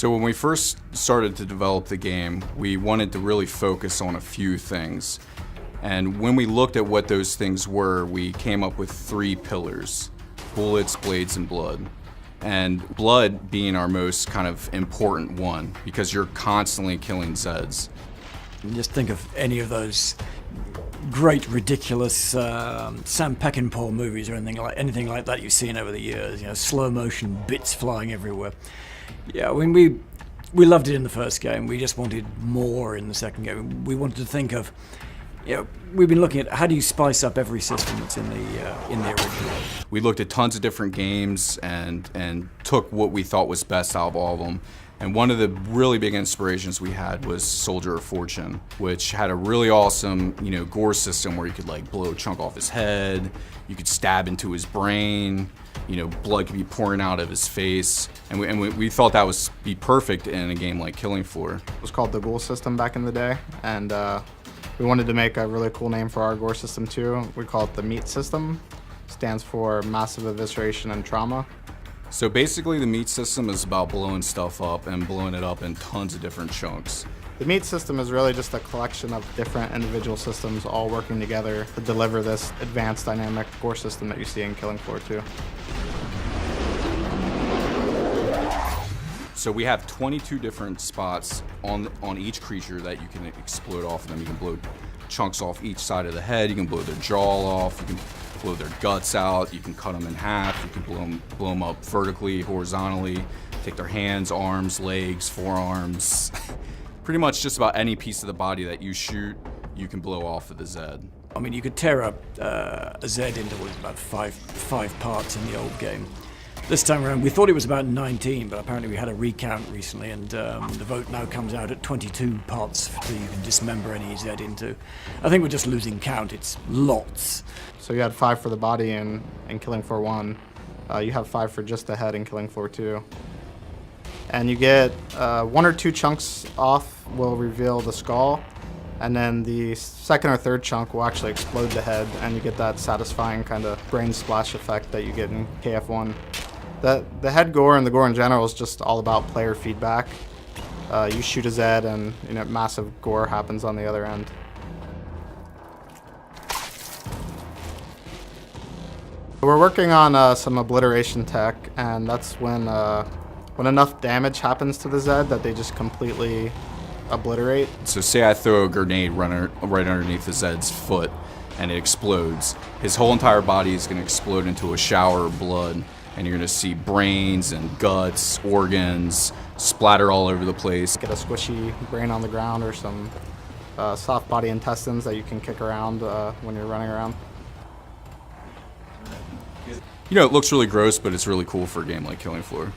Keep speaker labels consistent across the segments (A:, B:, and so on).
A: So when we first started to develop the game, we wanted to really focus on a few things. And when we looked at what those things were, we came up with 3 pillars: bullets, blades, and blood. And blood being our most kind of important one, because you're constantly killing Zeds.
B: Just think of any of those great, ridiculous Sam Peckinpah movies or anything like that you've seen over the years. You know, slow motion bits flying everywhere. Yeah, when we loved it in the first game. We just wanted more in the second game. We wanted to think of, you know, we've been looking at how do you spice up every system that's in the original.
A: We looked at tons of different games and took what we thought was best out of all of them. And one of the really big inspirations we had was Soldier of Fortune, which had a really awesome, gore system where you could like blow a chunk off his head, you could stab into his brain, blood could be pouring out of his face, and we thought that would be perfect in a game like Killing Floor.
C: It was called the Ghoul system back in the day, and we wanted to make a really cool name for our gore system too. We call it the Meat system. It stands for Massive Evisceration and Trauma.
A: So basically the Meat system is about blowing stuff up and blowing it up in tons of different chunks.
C: The Meat system is really just a collection of different individual systems all working together to deliver this advanced dynamic gore system that you see in Killing Floor 2.
A: So we have 22 different spots on each creature that you can explode off of them. You can blow chunks off each side of the head, you can blow their jaw off, you can blow their guts out, you can cut them in half, you can blow them up vertically, horizontally, take their hands, arms, legs, forearms. Pretty much just about any piece of the body that you shoot, you can blow off with a Zed.
B: I mean, you could tear up a Zed into about five parts in the old game. This time around, we thought it was about 19, but apparently we had a recount recently, and the vote now comes out at 22 parts that you can dismember any Zed into. I think we're just losing count. It's lots.
C: So you had 5 for the body in Killing Floor 1. You have 5 for just the head in Killing Floor 2. And you get 1 or 2 chunks off will reveal the skull, and then the second or third chunk will actually explode the head, and you get that satisfying kind of brain splash effect that you get in KF1. The head gore and the gore in general is just all about player feedback. You shoot a Zed and massive gore happens on the other end. We're working on some obliteration tech, and that's when enough damage happens to the Zed that they just completely obliterate.
A: So say I throw a grenade right underneath the Zed's foot and it explodes. His whole entire body is going to explode into a shower of blood, and you're going to see brains and guts, organs splatter all over the place.
C: Get a squishy brain on the ground or some soft body intestines that you can kick around when you're running around.
A: It looks really gross, but it's really cool for a game like Killing Floor.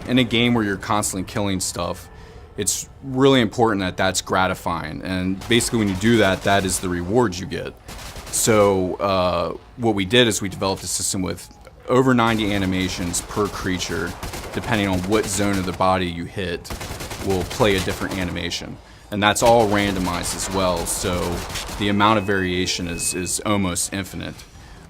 A: In a game where you're constantly killing stuff, it's really important that that's gratifying. And basically when you do that, that is the rewards you get. So what we did is we developed a system with over 90 animations per creature. Depending on what zone of the body you hit, will play a different animation. And that's all randomized as well, so the amount of variation is almost infinite.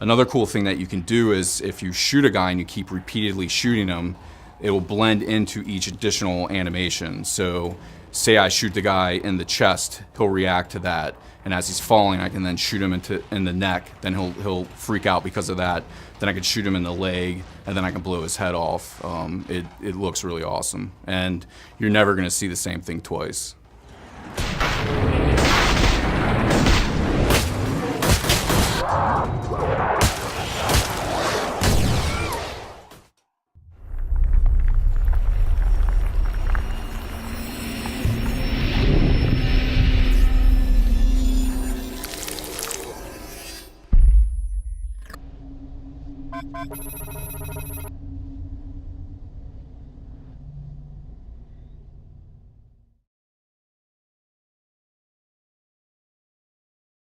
A: Another cool thing that you can do is if you shoot a guy and you keep repeatedly shooting him, it will blend into each additional animation. So say I shoot the guy in the chest, he'll react to that, and as he's falling I can then shoot him in the neck, then he'll freak out because of that, then I can shoot him in the leg, and then I can blow his head off. It looks really awesome, and you're never going to see the same thing twice.